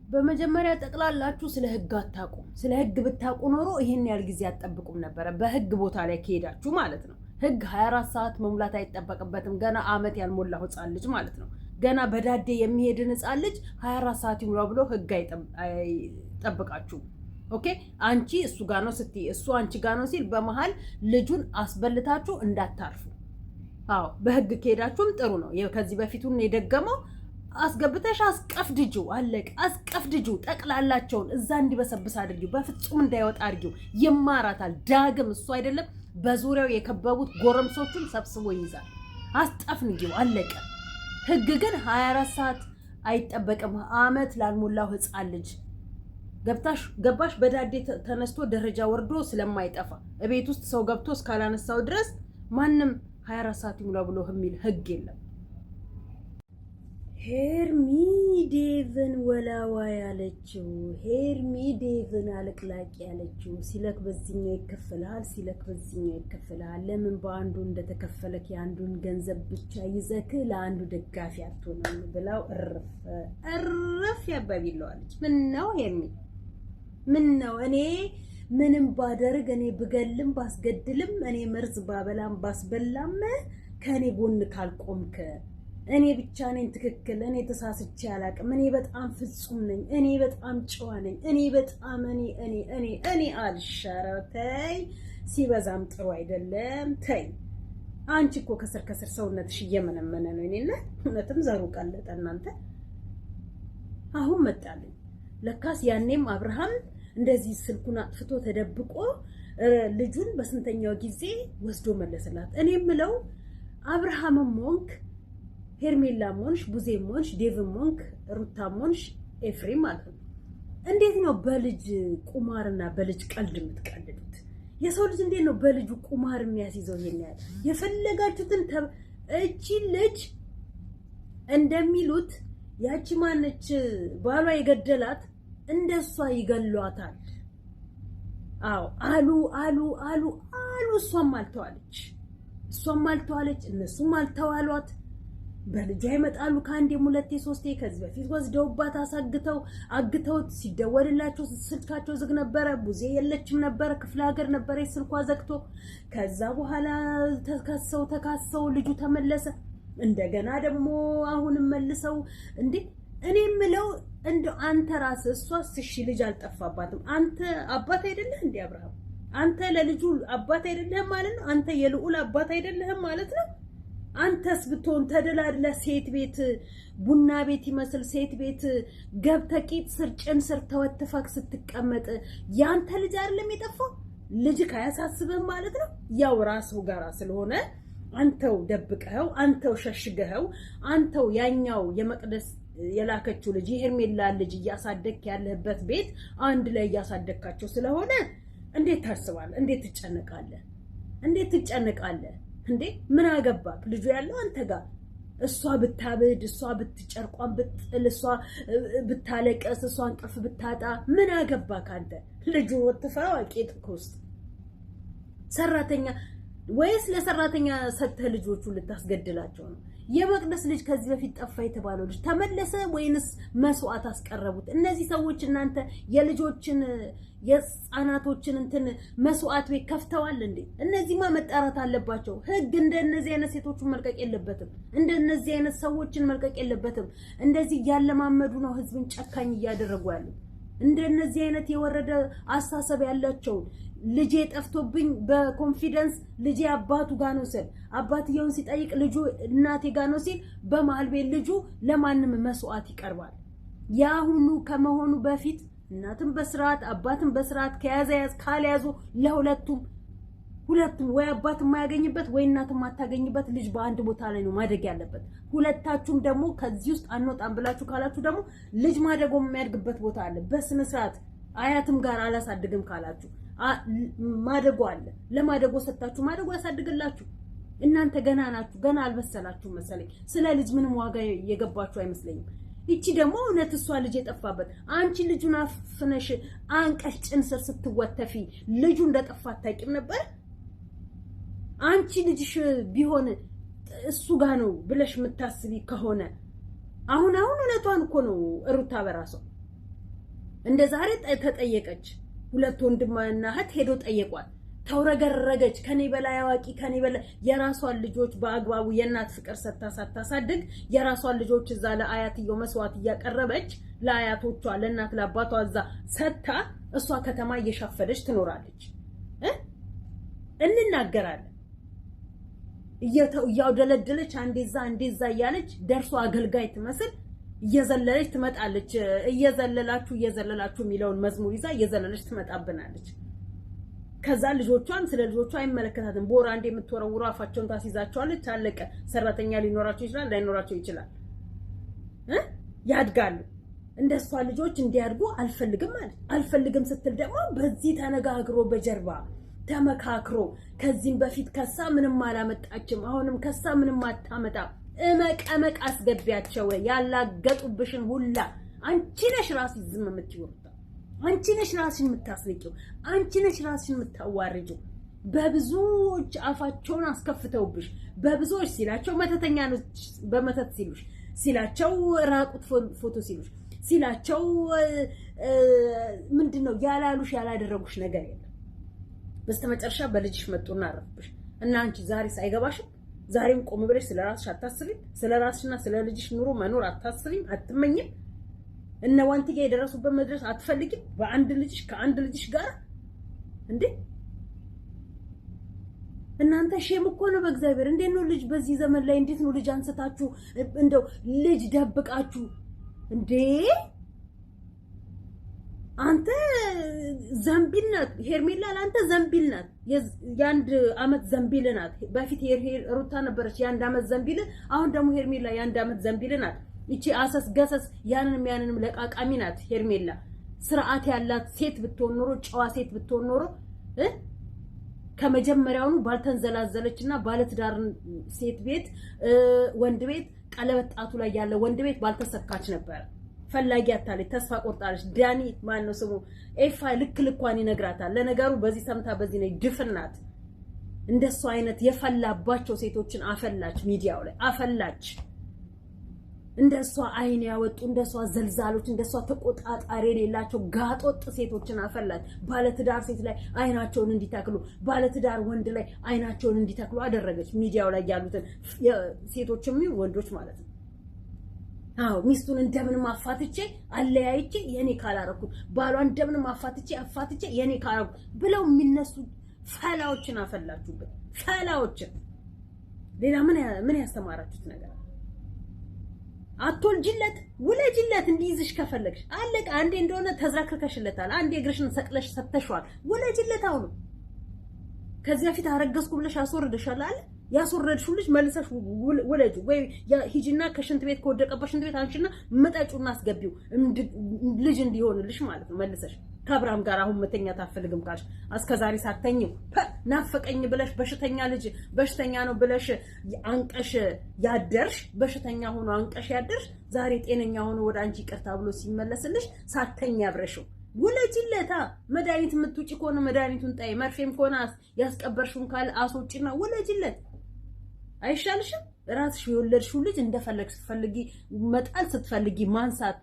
በመጀመሪያ ጠቅላላችሁ ስለ ህግ አታውቁ። ስለ ህግ ብታውቁ ኖሮ ይሄን ያህል ጊዜ አትጠብቁም ነበረ። በህግ ቦታ ላይ ከሄዳችሁ ማለት ነው። ህግ 24 ሰዓት መሙላት አይጠበቅበትም። ገና አመት ያልሞላው ህፃን ልጅ ማለት ነው። ገና በዳዴ የሚሄድን ህፃን ልጅ 24 ሰዓት ይሙላው ብሎ ህግ አይጠብቃችሁ። ኦኬ አንቺ እሱ ጋር ነው ስትይ እሱ አንቺ ጋር ነው ሲል በመሃል ልጁን አስበልታችሁ እንዳታርፉ። አዎ በህግ ከሄዳችሁም ጥሩ ነው። ከዚህ በፊቱን የደገመው አስገብተሽ አስቀፍድጂው አለቅ አስቀፍድጂው ጠቅላላቸውን እዛ እንዲበሰብስ አድርጊው። በፍጹም እንዳይወጣ አድርጊው። ይማራታል ዳግም እሱ አይደለም በዙሪያው የከበቡት ጎረምሶቹን ሰብስቦ ይይዛል። አስጠፍንጊው አለቀ። ህግ ግን 24 ሰዓት አይጠበቅም። አመት ላልሞላው ህፃን ልጅ ገባሽ በዳዴ ተነስቶ ደረጃ ወርዶ ስለማይጠፋ እቤት ውስጥ ሰው ገብቶ እስካላነሳው ድረስ ማንም 24 ሰዓት ይሙላ ብሎ የሚል ህግ የለም። ሄርሚ ዴቭን ወላዋ ያለችው ሄርሚ ዴቭን አለቅላቂ ያለችው ሲለክ በዚህኛው ይከፈላል ሲለክ በዚህኛው ይከፈላል። ለምን በአንዱ እንደተከፈለክ የአንዱን ገንዘብ ብቻ ይዘክ ለአንዱ ደጋፊ አትሆንም ብላው እርፍ ያባቢለዋለች። ምን ነው ሄርሚ ምን ነው እኔ ምንም ባደርግ እኔ ብገልም ባስገድልም እኔ መርዝ ባበላም ባስበላም ከኔ ጎን ካልቆምከ እኔ ብቻ ነኝ ትክክል። እኔ ተሳስቼ አላቅም። እኔ በጣም ፍጹም ነኝ። እኔ በጣም ጨዋ ነኝ። እኔ በጣም እኔ አልሻረው። ተይ ሲበዛም ጥሩ አይደለም። ተይ አንቺ እኮ ከስር ከስር ሰውነትሽ እየመነመነ ነው። እኔና እውነትም ዘሩ ቀለጠ። እናንተ አሁን መጣልኝ። ለካስ ያኔም አብርሃም እንደዚህ ስልኩን አጥፍቶ ተደብቆ ልጁን በስንተኛው ጊዜ ወስዶ መለሰላት። እኔ ምለው አብርሃምም ሞንክ ሄርሜላም ሆንሽ ቡዜም ሆንሽ ዴቭም ሆንክ ሩታም ሆንሽ ኤፍሬም ማለት ነው። እንዴት ነው በልጅ ቁማርና በልጅ ቀልድ የምትቀልዱት? የሰው ልጅ እንዴት ነው በልጁ ቁማር የሚያስይዘው? ይሄን ያህል የፈለጋችሁትን እቺ ልጅ እንደሚሉት ያቺ ማነች ባሏ የገደላት እንደሷ ይገሏታል። አዎ አሉ እሷም አልተዋለች እነሱም አልተዋሏት። በልጇ ይመጣሉ ከአንዴም ሁለቴ ሶስቴ። ከዚህ በፊት ወስደውባት አግተውት ሲደወልላቸው ስልካቸው ዝግ ነበረ። ቡዜ የለችም ነበረ፣ ክፍለ ሀገር ነበረ ስልኳ ዘግቶ። ከዛ በኋላ ተካሰው ልጁ ተመለሰ። እንደገና ደግሞ አሁንም መልሰው እንዴ እኔ ምለው እንደ አንተ ራስህ እሷስ እሺ ልጅ አልጠፋባትም። አንተ አባት አይደለህ እንዴ አብርሃም? አንተ ለልጁ አባት አይደለህም ማለት ነው? አንተ የልዑል አባት አይደለህም ማለት ነው? አንተስ ብትሆን ተደላድለ ሴት ቤት ቡና ቤት ይመስል ሴት ቤት ገብተህ ቂጥ ስር ጭን ስር ተወትፈክ ስትቀመጥ ያንተ ልጅ አይደለም የጠፋው? ልጅ ካያሳስብህ ማለት ነው? ያው ራስህ ጋራ ስለሆነ አንተው ደብቀኸው አንተው ሸሽገኸው አንተው ያኛው የመቅደስ የላከችው ልጅ የሄርሜላ ልጅ እያሳደግክ ያለህበት ቤት አንድ ላይ እያሳደግካቸው ስለሆነ እንዴት ታስባለህ? እንዴት ትጨነቃለህ? እንዴ ምን አገባክ? ልጁ ያለው አንተ ጋር። እሷ ብታብድ እሷ ብትጨርቋን ብትጥል እሷ ብታለቀስ እሷ እንቅልፍ ብታጣ ምን አገባክ አንተ? ልጁ ወጥፈው አቄጥክ ውስጥ ሰራተኛ ወይስ ለሰራተኛ ሰጥተህ ልጆቹን ልታስገድላቸው ነው? የመቅደስ ልጅ ከዚህ በፊት ጠፋ የተባለው ልጅ ተመለሰ ወይንስ መስዋዕት አስቀረቡት? እነዚህ ሰዎች እናንተ የልጆችን የህፃናቶችን እንትን መስዋዕት ቤት ከፍተዋል እንዴ? እነዚህማ መጣራት አለባቸው። ህግ እንደነዚህ አይነት ሴቶችን መልቀቅ የለበትም። እንደነዚህ አይነት ሰዎችን መልቀቅ የለበትም። እንደዚህ ያለማመዱ ነው ህዝብን ጨካኝ እያደረጉ ያሉት። እንደነዚህ አይነት የወረደ አስተሳሰብ ያላቸው ልጄ ጠፍቶብኝ በኮንፊደንስ ልጄ አባቱ ጋር ነው ሲል አባትየውን ሲጠይቅ ልጁ እናቴ ጋር ነው ሲል በመሃል ቤት ልጁ ለማንም መስዋዕት ይቀርባል። ያሁኑ ከመሆኑ በፊት እናትም በስርዓት አባትም በስርዓት ካልያዙ ለሁለቱም ወይ አባት የማያገኝበት ወይ እናት የማታገኝበት ልጅ በአንድ ቦታ ላይ ነው ማደግ ያለበት። ሁለታችሁም ደግሞ ከዚህ ውስጥ አንወጣም ብላችሁ ካላችሁ ደግሞ ልጅ ማደጎ የሚያድግበት ቦታ አለ በስነ ስርዓት። አያትም ጋር አላሳድግም ካላችሁ ማደጎ አለ። ለማደጎ ሰጣችሁ ማደጎ ያሳድግላችሁ። እናንተ ገና ናችሁ፣ ገና አልበሰላችሁ መሰለኝ። ስለ ልጅ ምንም ዋጋ የገባችሁ አይመስለኝም። እቺ ደግሞ እውነት እሷ ልጅ የጠፋበት አንቺ ልጁን አፍነሽ አንቀሽ ጭን ስር ስትወተፊ ልጁ እንደጠፋ አታውቂም ነበር? አንቺ ልጅሽ ቢሆን እሱ ጋር ነው ብለሽ የምታስቢ ከሆነ አሁን እውነቷን እኮ ነው ሩታ በራሷ እንደ ዛሬ ተጠየቀች። ሁለት ወንድምና እህት ሄዶ ጠየቋል። ተውረገረገች። ከኔ በላይ አዋቂ ከኔ በላይ የራሷን ልጆች በአግባቡ የእናት ፍቅር ሳታሳድግ የራሷን ልጆች እዛ ለአያትየው መስዋዕት እያቀረበች ለአያቶቿ ለእናት ለአባቷ እዛ ሰታ እሷ ከተማ እየሻፈደች ትኖራለች። እንናገራለን እያውደለደለች አንዴዛ እያለች ደርሶ አገልጋይ ትመስል እየዘለለች ትመጣለች። እየዘለላችሁ የሚለውን መዝሙር ይዛ እየዘለለች ትመጣብናለች። ከዛ ልጆቿን ስለ ልጆቿ አይመለከታትም። ቦራ አንዴ የምትወረውሩ አፋቸውን ታስይዛቸዋለች። አለቀ። ሰራተኛ ሊኖራቸው ይችላል፣ ላይኖራቸው ይችላል። ያድጋሉ። እንደሷ ልጆች እንዲያድጉ አልፈልግም ማለት አልፈልግም ስትል ደግሞ በዚህ ተነጋግሮ በጀርባ ተመካክሮ ከዚህም በፊት ከሳ ምንም አላመጣችም፣ አሁንም ከሳ ምንም አታመጣ እመቀመቅ አስገቢያቸው። ያላገጡብሽን ሁላ አንቺ ነሽ ራስሽ ዝም የምትይው፣ አንቺ ነሽ ራስሽን የምታስነቂው፣ አንቺ ነሽ ራስሽን የምታዋርጂው። በብዙዎች አፋቸውን አስከፍተውብሽ በብዙዎች ሲላቸው መተተኛ ነው በመተት ሲላቸው ራቁት ፎቶ ሲላቸው ምንድነው ያላሉሽ ያላደረጉሽ ነገር የለም። በስተመጨረሻ በልጅሽ መጡና አረፍብሽ እና አንቺ ዛሬ ሳይገባሽም ዛሬም ቆም ብለሽ ስለራስሽ አታስቢም? ስለራስሽና ስለልጅሽ ኑሮ መኖር አታስቢም? አትመኝም? እነ ዋንቲጋ የደረሱበት መድረስ አትፈልጊም? በአንድ ልጅሽ ከአንድ ልጅሽ ጋር እንዴ! እናንተ ሼም እኮ ነው በእግዚአብሔር። እንዴት ነው ልጅ በዚህ ዘመን ላይ እንዴት ነው ልጅ አንስታችሁ እንደው ልጅ ደብቃችሁ እንዴ? አንተ ዘንቢል ናት ሄርሜላ፣ አንተ ዘንቢል ናት። የአንድ አመት ዘንቢል ናት። በፊት ሩታ ነበረች የአንድ አመት ዘንቢል፣ አሁን ደግሞ ሄርሜላ የአንድ አመት ዘንቢል ናት። እቺ አሰስ ገሰስ ያንንም ለቃቃሚ ናት ሄርሜላ። ስርዓት ያላት ሴት ብትሆን ኖሮ ጨዋ ሴት ብትሆን ኖሮ ከመጀመሪያውኑ ባልተንዘላዘለችና ባለትዳር ሴት ቤት ወንድ ቤት ቀለበት ጣቱ ላይ ያለ ወንድ ቤት ባልተሰካች ነበር። ፈላጊ አታለች፣ ተስፋ ቆርጣለች። ዳኒ ማን ነው ስሙ ኤፋ ልኳን ይነግራታል። ለነገሩ በዚህ ሰምታ በዚህ ነው ድፍናት። እንደሷ አይነት የፈላባቸው ሴቶችን አፈላች፣ ሚዲያው ላይ አፈላች። እንደሷ አይን ያወጡ እንደሷ ዘልዛሎች እንደሷ ተቆጣጣሪ የሌላቸው ጋጦጥ ሴቶችን አፈላች። ባለትዳር ሴት ላይ አይናቸውን እንዲተክሉ፣ ባለትዳር ወንድ ላይ አይናቸውን እንዲተክሉ አደረገች። ሚዲያው ላይ ያሉትን ሴቶችም ወንዶች ማለት ነው። አዎ ሚስቱን እንደምንም አፋትቼ አለያይቼ የኔ ካላረኩት፣ ባሏን እንደምንም አፋትቼ የኔ ካላረኩት ብለው የሚነሱ ፈላዎችን አፈላችሁበት። ፈላዎችን ሌላ ምን ያስተማራችሁት ነገር? አትወልጂለት ውለጂለት፣ እንዲይዝሽ ከፈለግሽ አለቀ። አንዴ እንደሆነ ተዝረክርከሽለታል፣ አንዴ እግርሽን ሰቅለሽ ሰተሽዋል። ውለጂለት አሁን። ከዚህ በፊት አረገዝኩ ብለሽ አስወርደሻል አለ። ያስወረድሽው ልጅ መልሰሽ ውለጂ፣ ወይ ሂጂና ከሽንት ቤት ከወደቀበት ሽንት ቤት አንቺና መጣጩና አስገቢው ልጅ እንዲሆንልሽ ማለት ነው። መልሰሽ ከአብርሃም ጋር አሁን መተኛት አትፈልግም ካልሽ እስከዛሬ ሳትተኝው ናፈቀኝ ብለሽ በሽተኛ ነው ብለሽ አንቀሽ ያደርሽ፣ በሽተኛ ሆኖ አንቀሽ ያደርሽ፣ ዛሬ ጤነኛ ሆኖ ወደ አንቺ ይቅርታ ብሎ ሲመለስልሽ ሳትተኛ አብረሽው ውለጂለታ። መድኃኒት የምትውጪ ከሆነ መድኃኒቱን ጣይ፣ መርፌም ከሆነ ያስቀበርሽውን ካለ አስወጪና ውለጂለት። አይሻልሽም? ራስሽ የወለድሽው ልጅ እንደፈለግሽ ስትፈልጊ መጣል፣ ስትፈልጊ ማንሳት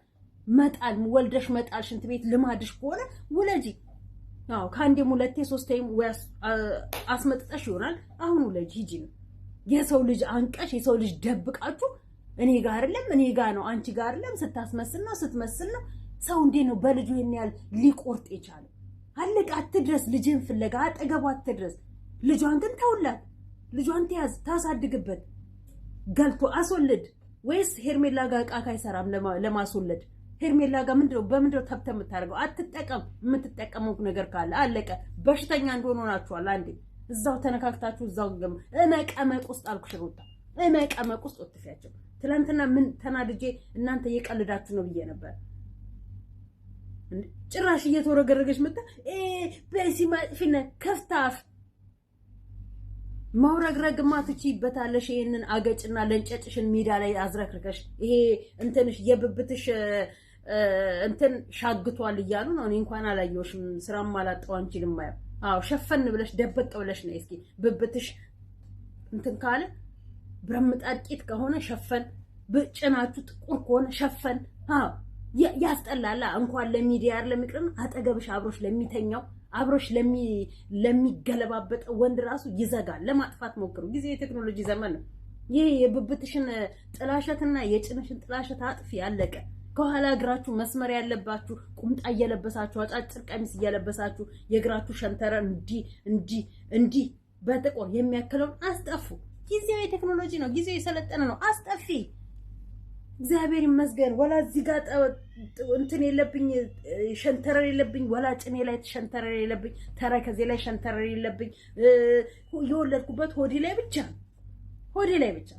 መጣል፣ ወልደሽ መጣል ሽንት ቤት ልማድሽ ከሆነ ውለጂ። አዎ ከአንዴም ሁለቴ ሶስቴም አስመጥጠሽ ይሆናል። አሁን ውለጂ ሂጂ ነው። የሰው ልጅ አንቀሽ የሰው ልጅ ደብቃችሁ እኔ ጋር አይደለም እኔ ጋር ነው አንቺ ጋር አይደለም ስትመስል ነው። ሰው እንዴት ነው በልጁ ያል ሊቆርጥ የቻለው? አለቃ አትድረስ፣ ልጅን ፍለጋ አጠገቧ አትድረስ። ልጇን ግን ተውላት፣ ልጇን ተያዝ፣ ታሳድግበት። ገልቶ አስወልድ። ወይስ ሄርሜላ ጋር ዕቃ አይሰራም ለማስወለድ? ሄርሜላ ጋር በምንድነው ተብተህ የምታደርገው? አትጠቀም። የምትጠቀመው ነገር ካለ አለቀ። በሽተኛ እንደሆነ ሆናችኋል። አንዴ እዛው ተነካክታችሁ እዛው እመቀመቅ ውስጥ አልኩሽ ሩታ፣ እመቀመቅ ውስጥ ወጥፊያቸው። ትናንትና ምን ተናድጄ እናንተ እየቀልዳችሁ ነው ብዬ ነበር። ጭራሽ እየተወረገረገች መጣ። በዚህ ማጥፊነ ከፍታፍ ማውረግረግማ ትችይበታለሽ። ይሄንን አገጭና ለንጨጭሽን ሜዳ ላይ አዝረክርከሽ ይሄ እንትንሽ የብብትሽ እንትን ሻግቷል እያሉ ነው። እኔ እንኳን አላየሁሽም፣ ስራም አላጣው አንቺልም። አዎ ሸፈን ብለሽ ደበቅ ብለሽ ነው። እስኪ ብብትሽ እንትን ካለ ብረምጣቂት ከሆነ ሸፈን፣ ጭናችሁ ጥቁር ከሆነ ሸፈን። አዎ ያስጠላላ። እንኳን ለሚዲያ አይደለም ይቅርና አጠገብሽ አብሮሽ ለሚተኛው አብሮሽ ለሚገለባበጥ ወንድ ራሱ ይዘጋል። ለማጥፋት ሞክሩ። ጊዜ የቴክኖሎጂ ዘመን ነው። ይሄ የብብትሽን ጥላሸትና የጭንሽን ጥላሸት አጥፊ ያለቀ። ከኋላ እግራችሁ መስመር ያለባችሁ ቁምጣ እየለበሳችሁ አጫጭር ቀሚስ እየለበሳችሁ የእግራችሁ ሸንተረ እንዲህ በጥቁር የሚያክለውን አስጠፉ። ጊዜው የቴክኖሎጂ ነው። ጊዜው የሰለጠነ ነው። አስጠፊ። እግዚአብሔር ይመስገን። ወላ እዚህ ጋር እንትን የለብኝ ሸንተረር የለብኝ፣ ወላ ጭኔ ላይ ሸንተረር የለብኝ፣ ተረከዜ ላይ ሸንተረር የለብኝ። የወለድኩበት ሆዴ ላይ ብቻ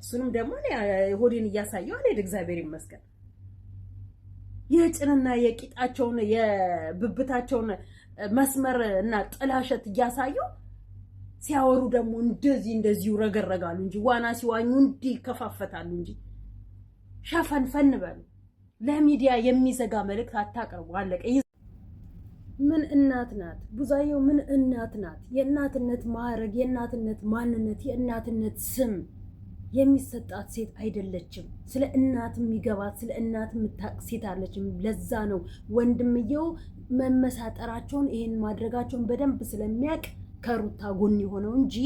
እሱንም ደግሞ ሆዴን እያሳየው አልሄድ። እግዚአብሔር ይመስገን። የጭንና የቂጣቸውን የብብታቸውን መስመር እና ጥላሸት እያሳዩ ሲያወሩ ደግሞ እንደዚህ ይረገረጋሉ እንጂ ዋና ሲዋኙ እንዲህ ይከፋፈታሉ እንጂ ሸፈንፈን በሉ። ለሚዲያ የሚዘጋ መልእክት አታቀርቡ። አለቀ። ምን እናት ናት ቡዛየው? ምን እናት ናት? የእናትነት ማዕረግ፣ የእናትነት ማንነት፣ የእናትነት ስም የሚሰጣት ሴት አይደለችም። ስለ እናት የሚገባት ስለ እናት የምታውቅ ሴት አለችም። ለዛ ነው ወንድምየው መመሳጠራቸውን ይሄን ማድረጋቸውን በደንብ ስለሚያውቅ ከሩታ ጎን የሆነው እንጂ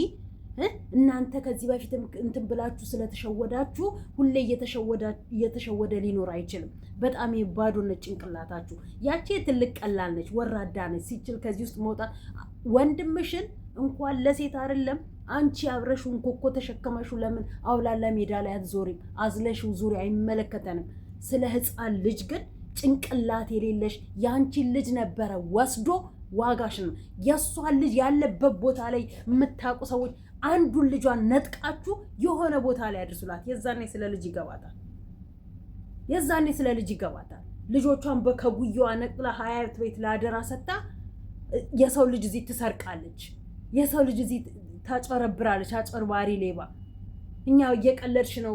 እናንተ ከዚህ በፊት እንትን ብላችሁ ስለተሸወዳችሁ ሁሌ እየተሸወደ ሊኖር አይችልም። በጣም የባዶነት ጭንቅላታችሁ። ያቺ ትልቅ ቀላል ነች፣ ወራዳ ነች። ሲችል ከዚህ ውስጥ መውጣት ወንድምሽን እንኳን ለሴት አይደለም አንቺ አብረሽውን ኮኮ ተሸከመሽው ለምን አውላላ ሜዳ ላይ አትዞሪም? አዝለሽው ዙሪ፣ አይመለከተንም። ስለ ህፃን ልጅ ግን ጭንቅላት የሌለሽ ያንቺን ልጅ ነበረ ወስዶ ዋጋሽ ነው። የሷን ልጅ ያለበት ቦታ ላይ የምታውቁ ሰዎች አንዱን ልጇን ነጥቃችሁ የሆነ ቦታ ላይ አድርሱላት። የዛኔ ስለ ልጅ ይገባታል። ልጆቿን በከጉያዋ ነቅላ ሀያት ቤት ለአደራ ሰጣ። የሰው ልጅ እዚህ ትሰርቃለች፣ የሰው ልጅ እዚህ ታጭበረብራለች። አጭበርባሪ ሌባ። እኛ እየቀለድሽ ነው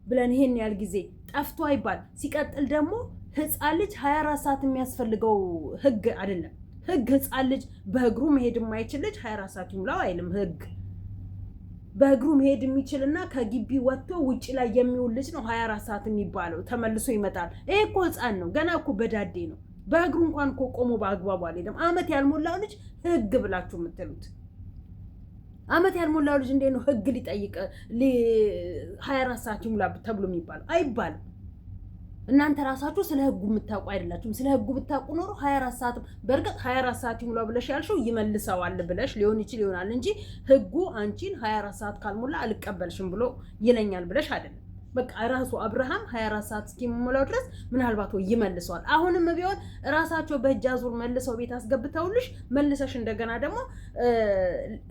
ብለን ይሄን ያህል ጊዜ ጠፍቶ አይባል። ሲቀጥል ደግሞ ህፃን ልጅ 24 ሰዓት የሚያስፈልገው ህግ አይደለም። ህግ ህፃን ልጅ በእግሩ መሄድ የማይችል ልጅ 24 ሰዓት ይሙላው አይልም ህግ። በእግሩ መሄድ የሚችልና ከግቢ ወጥቶ ውጪ ላይ የሚውል ልጅ ነው 24 ሰዓት የሚባለው። ተመልሶ ይመጣል። ይሄ እኮ ህፃን ነው፣ ገና እኮ በዳዴ ነው። በእግሩ እንኳን እኮ ቆሞ በአግባቡ አልሄደም። አመት ያልሞላው ልጅ ህግ ብላችሁ የምትሉት አመት ያልሞላው ልጅ እንዴት ነው ህግ ሊጠይቅ 24 ሰዓት ይሙላ ተብሎ የሚባለው? አይባልም። እናንተ ራሳችሁ ስለ ህጉ የምታውቁ አይደላችሁም። ስለ ህጉ ብታውቁ ኖሮ 24 ሰዓት በርግጥ 24 ሰዓት ይሙላ ብለሽ ያልሽው ይመልሰዋል ብለሽ ሊሆን ይችላል እንጂ ህጉ አንቺን 24 ሰዓት ካልሞላ አልቀበልሽም ብሎ ይለኛል ብለሽ አይደለም። በቃ ራሱ አብርሃም 24 ሰዓት እስኪሞላው ድረስ ምናልባት ይመልሰዋል። አሁንም ቢሆን ራሳቸው በእጅ አዙር መልሰው ቤት አስገብተውልሽ መልሰሽ እንደገና ደግሞ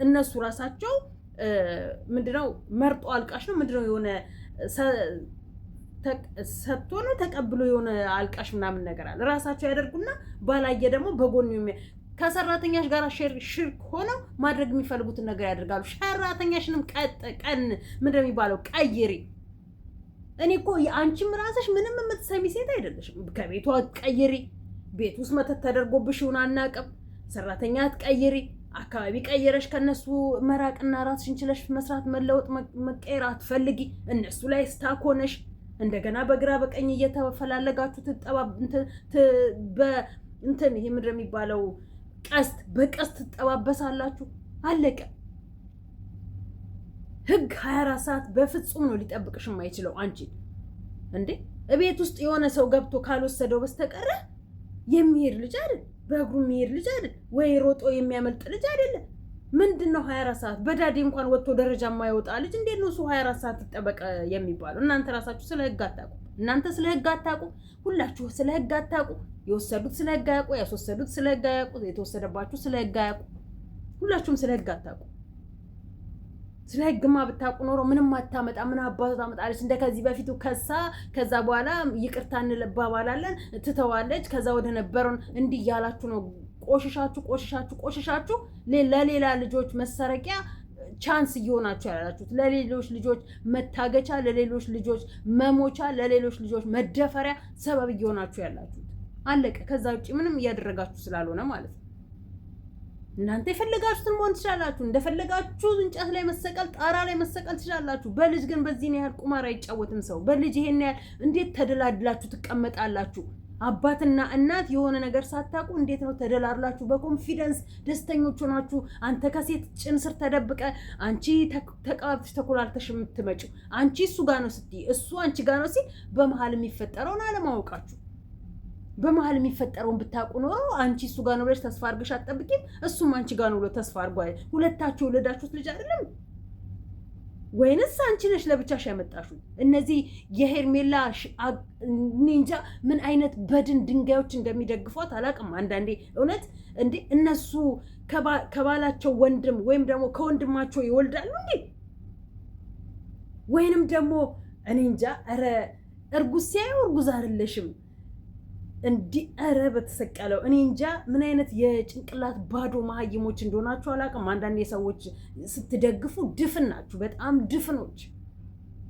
እነሱ ራሳቸው ምንድነው መርጦ አልቃሽ ነው ምንድነው የሆነ ሰጥቶ ነው ተቀብሎ የሆነ አልቃሽ ምናምን ነገር አለ። ራሳቸው ያደርጉና ባላየ ደግሞ በጎን ከሰራተኛሽ ጋር ሽርክ ሆነው ማድረግ የሚፈልጉትን ነገር ያደርጋሉ። ሰራተኛሽንም ቀን ምንድነው የሚባለው ቀይሪ። እኔ እኮ አንቺም ራስሽ ምንም የምትሰሚ ሴት አይደለሽም። ከቤቷ ቀይሪ። ቤት ውስጥ መተት ተደርጎብሽ ይሁን አናውቅም። ሰራተኛ ትቀይሪ። አካባቢ ቀይረሽ ከነሱ መራቅና ራስሽን ችለሽ መስራት መለወጥ መቀየር አትፈልጊ። እነሱ ላይ ስታክ ሆነሽ እንደገና በግራ በቀኝ እየተፈላለጋችሁ እንትን ይሄ ምንድን ነው የሚባለው በቀስት ትጠባበሳላችሁ። አለቀ። ህግ 24 ሰዓት በፍጹም ነው ሊጠብቅሽ የማይችለው። አንቺ እንዴ እቤት ውስጥ የሆነ ሰው ገብቶ ካልወሰደው በስተቀር የሚሄድ ልጅ አይደል፣ በእግሩ የሚሄድ ልጅ አይደል፣ ወይ ሮጦ የሚያመልጥ ልጅ አይደለም። ምንድነው 24 ሰዓት በዳዴ እንኳን ወጥቶ ደረጃ የማይወጣ ልጅ እንዴት ነው እሱ 24 ሰዓት ተጠበቀ የሚባለው? እናንተ ራሳችሁ ስለ ህግ አታውቁ። ሁላችሁ ስለ ህግ አታውቁ። የወሰዱት ስለ ህግ አያውቁ፣ ያስወሰዱት ስለ ህግ አያውቁ፣ የተወሰደባችሁ ስለ ህግ አያውቁ። ሁላችሁም ስለ ህግ አታውቁ። ስለ ህግማ ብታውቁ ኖሮ ምንም አታመጣ። ምን አባቱ ታመጣለች? እንደከዚህ በፊቱ ከዛ በኋላ ይቅርታ እንባባላለን ትተዋለች። ከዛ ወደ ነበረው እንዲህ ያላችሁ ነው ቆሽሻችሁ ለሌላ ልጆች መሰረቂያ ቻንስ እየሆናችሁ ያላችሁት፣ ለሌሎች ልጆች መታገቻ፣ ለሌሎች ልጆች መሞቻ፣ ለሌሎች ልጆች መደፈሪያ ሰበብ እየሆናችሁ ያላችሁት። አለቀ። ከዛ ውጪ ምንም እያደረጋችሁ ስላልሆነ ማለት ነው። እናንተ የፈለጋችሁትን መሆን ትችላላችሁ። እንደፈለጋችሁ እንጨት ላይ መሰቀል፣ ጣራ ላይ መሰቀል ትችላላችሁ። በልጅ ግን በዚህ ያህል ቁማር አይጫወትም ሰው። በልጅ ይሄን ያህል እንዴት ተደላድላችሁ ትቀመጣላችሁ? አባትና እናት የሆነ ነገር ሳታቁ እንዴት ነው ተደላርላችሁ በኮንፊደንስ ደስተኞች ሆናችሁ አንተ ከሴት ጭን ስር ተደብቀ አንቺ ተቃብተሽ ተኮላልተሽ የምትመጪው አንቺ እሱ ጋር ነው ስትይ እሱ አንቺ ጋር ነው ሲል በመሃል የሚፈጠረውን አለማወቃችሁ በመሃል የሚፈጠረውን ብታውቁ ኖሮ አንቺ እሱ ጋር ነው ብለሽ ተስፋ አድርገሽ አትጠብቂም እሱም አንቺ ጋር ነው ብሎ ተስፋ አድርጓል ሁለታችሁ ወለዳችሁት ልጅ አይደለም ወይንስ አንቺ ነሽ ለብቻሽ ያመጣሽው እነዚህ የሄርሜላ ኒንጃ ምን አይነት በድን ድንጋዮች እንደሚደግፏት አላውቅም አንዳንዴ እውነት እንዴ እነሱ ከባላቸው ወንድም ወይም ደግሞ ከወንድማቸው ይወልዳሉ እንዴ ወይንም ደግሞ እኔ እንጃ ኧረ እርጉዝ ሲያዩ እርጉዝ አይደለሽም እንዲ ኧረ በተሰቀለው እኔ እንጃ ምን አይነት የጭንቅላት ባዶ መሀይሞች እንደሆናችሁ አላውቅም አንዳንዴ ሰዎች ስትደግፉ ድፍን ናችሁ በጣም ድፍኖች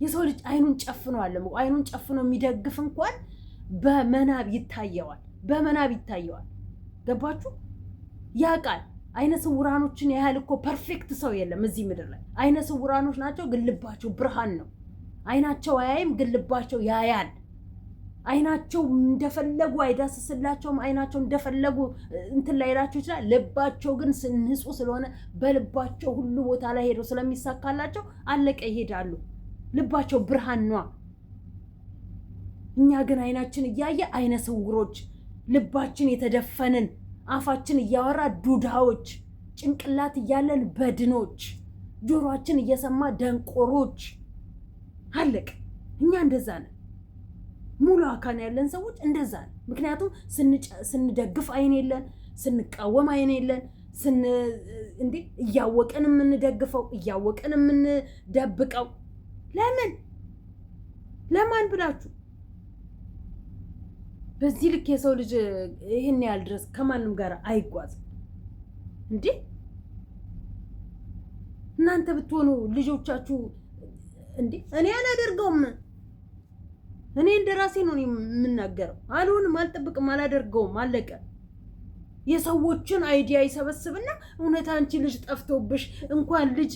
የሰው ልጅ አይኑን ጨፍኖ አለ አይኑን ጨፍኖ የሚደግፍ እንኳን በመናብ ይታየዋል ገባችሁ ያቃል አይነ ስውራኖችን ያህል እኮ ፐርፌክት ሰው የለም እዚህ ምድር ላይ አይነ ስውራኖች ናቸው ግን ልባቸው ብርሃን ነው አይናቸው አያይም ግን ልባቸው ያያል አይናቸው እንደፈለጉ አይዳስስላቸውም አይናቸው እንደፈለጉ እንትን ላይላቸው ይችላል ልባቸው ግን ንጹህ ስለሆነ በልባቸው ሁሉ ቦታ ላይ ሄደው ስለሚሳካላቸው አለቀ ይሄዳሉ ልባቸው ብርሃን ነው እኛ ግን አይናችን እያየ አይነ ስውሮች ልባችን የተደፈንን አፋችን እያወራ ዱዳዎች ጭንቅላት እያለን በድኖች ጆሮአችን እየሰማ ደንቆሮች አለቀ እኛ እንደዛ ነን ሙሉ አካል ያለን ሰዎች እንደዛ ነው ምክንያቱም ስንደግፍ አይን የለን ስንቃወም አይን የለን እንዴ እያወቀን የምንደግፈው እያወቀን የምንደብቀው ለማን ብላችሁ በዚህ ልክ የሰው ልጅ ይሄን ያህል ድረስ ከማንም ጋር አይጓዝም እንዴ እናንተ ብትሆኑ ልጆቻችሁ እንዴ እኔ አላደርገውም እኔ እንደራሴ ነው የምናገረው አልሆንም አልጠብቅም አላደርገውም አለቀ የሰዎችን አይዲያ ይሰበስብና እውነት አንቺ ልጅ ጠፍቶብሽ እንኳን ልጅ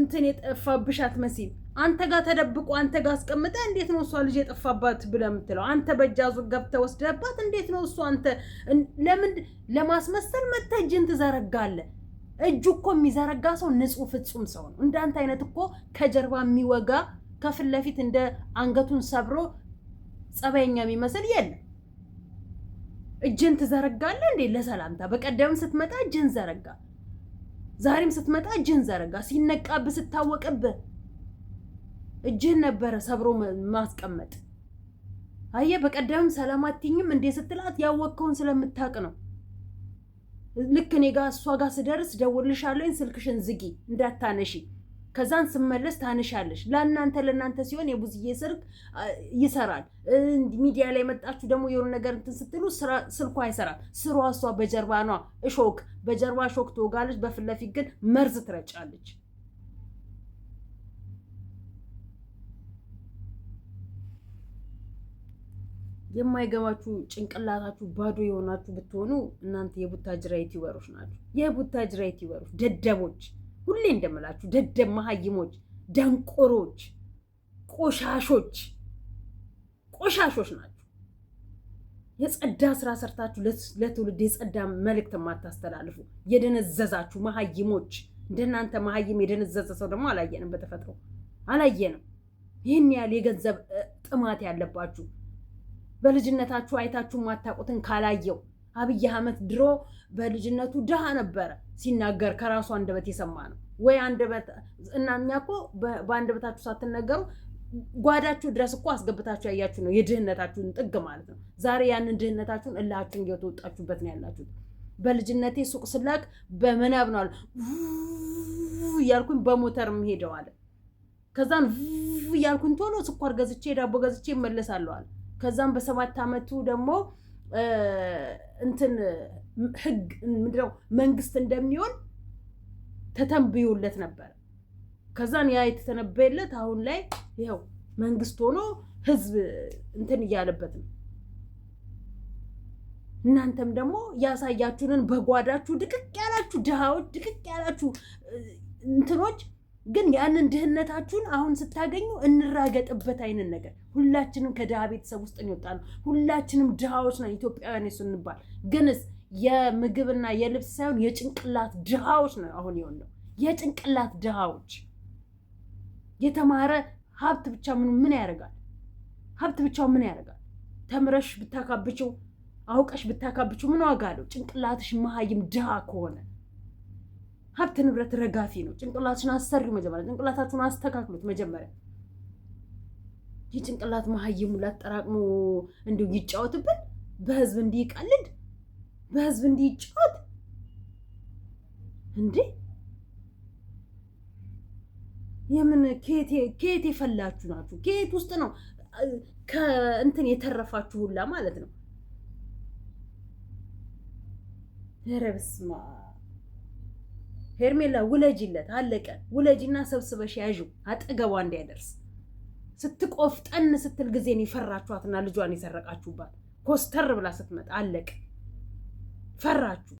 እንትን የጠፋብሽ አትመስይም አንተ ጋር ተደብቆ አንተ ጋር አስቀምጠ እንዴት ነው እሷ ልጅ የጠፋባት ብለህ የምትለው አንተ በእጃዙ ገብተህ ወስደህባት እንዴት ነው እሷ አንተ ለምን ለማስመሰል መተህ እጅን ትዘረጋለህ እጁ እኮ የሚዘረጋ ሰው ንጹህ ፍጹም ሰው ነው እንዳንተ አይነት እኮ ከጀርባ የሚወጋ ከፊት ለፊት እንደ አንገቱን ሰብሮ ጸባይኛ የሚመስል የለም እጅን ትዘረጋለህ እንዴ ለሰላምታ በቀደም ስትመጣ እጅን ዘረጋ ዛሬም ስትመጣ እጅን ዘረጋ ሲነቃብ ስታወቅብ እጅን ነበረ ሰብሮ ማስቀመጥ አየ በቀደም ሰላም አትይኝም እንዴ ስትላት ያወቅከውን ስለምታቅ ነው ልክ እኔ ጋር እሷ ጋር ስደርስ ደውልልሻለሁ ስልክሽን ዝጊ እንዳታነሺ ከዛን ስመለስ ታነሻለሽ ለእናንተ ሲሆን የቡዝዬ ስልክ ይሰራል ሚዲያ ላይ መጣችሁ ደግሞ የሆነ ነገር እንትን ስትሉ ስልኳ አይሰራም ስሯ እሷ በጀርባ ነው እሾክ በጀርባ ሾክ ትወጋለች በፊት ለፊት ግን መርዝ ትረጫለች የማይገባችሁ ጭንቅላታችሁ ባዶ የሆናችሁ ብትሆኑ እናንተ የቡታጅራ ዩቲዩበሮች ናችሁ የቡታጅራ ዩቲዩበሮች ደደቦች ሁሌ እንደምላችሁ ደደብ መሀይሞች ደንቆሮች ቆሻሾች ናችሁ የጸዳ ስራ ሰርታችሁ ለትውልድ የጸዳ መልእክት ማታስተላልፉ የደነዘዛችሁ መሀይሞች እንደናንተ መሀይም የደነዘዘ ሰው ደግሞ አላየንም በተፈጥሮ አላየንም ይህን ያህል የገንዘብ ጥማት ያለባችሁ በልጅነታችሁ አይታችሁ ማታውቁትን ካላየው አብይ አህመድ ድሮ በልጅነቱ ድሃ ነበረ ሲናገር ከራሱ አንደበት የሰማ ነው ወይ አንደበት እናኛ እኮ በአንደበታችሁ ሳትነገሩ ጓዳችሁ ድረስ እኮ አስገብታችሁ ያያችሁ ነው የድህነታችሁን ጥግ ማለት ነው ዛሬ ያንን ድህነታችሁን እላችሁን እየተወጣችሁበት ነው ያላችሁት በልጅነቴ ሱቅ ስላክ በመናብ ነው ያልኩኝ በሞተርም ሄደዋል ከዛን ያልኩኝ ቶሎ ስኳር ገዝቼ ዳቦ ገዝቼ እመለሳለሁ አለ ከዛም በ7 አመቱ ደግሞ እንትን ህግ ምንድነው መንግስት እንደሚሆን ተተንብዮለት ነበር ከዛን ያ የተተነበየለት አሁን ላይ ይሄው መንግስት ሆኖ ህዝብ እንትን እያለበት ነው እናንተም ደግሞ ያሳያችሁንን በጓዳችሁ ድቅቅ ያላችሁ ድሃዎች ድቅቅ ያላችሁ እንትኖች ግን ያንን ድህነታችሁን አሁን ስታገኙ እንራገጥበት አይነት ነገር። ሁላችንም ከድሃ ቤተሰብ ውስጥ እንወጣለን። ሁላችንም ድሃዎች ነን ኢትዮጵያውያን ስንባል፣ ግንስ የምግብና የልብስ ሳይሆን የጭንቅላት ድሃዎች ነው አሁን የሆነው። የጭንቅላት ድሃዎች። የተማረ ሀብት ብቻ ምን ያደርጋል? ሀብት ብቻው ምን ያደርጋል? ተምረሽ ብታካብችው አውቀሽ ብታካብችው ምን ዋጋ አለው? ጭንቅላትሽ መሀይም ድሃ ከሆነ ሀብት ንብረት ረጋፊ ነው። ጭንቅላትሽን አሰሪው መጀመሪያ። ጭንቅላታችሁን አስተካክሉት መጀመሪያ። የጭንቅላት መሀይሙ ላጠራቅሞ እንዲሁ ይጫወትብን፣ በህዝብ እንዲቀልድ፣ በህዝብ እንዲጫወት እንዴ! የምን ከየት የፈላችሁ ናችሁ? ከየት ውስጥ ነው ከእንትን የተረፋችሁ ሁላ ማለት ነው? ኧረ በስመ አብ። ሄርሜላ ውለጂለት፣ አለቀ። ውለጂና ሰብስበሽ ያዥው አጠገቧ እንዳይደርስ። ስትቆፍጠን ስትል ጊዜን የፈራችኋትና ልጇን የሰረቃችሁባት ኮስተር ብላ ስትመጣ አለቀ። ፈራችሁ።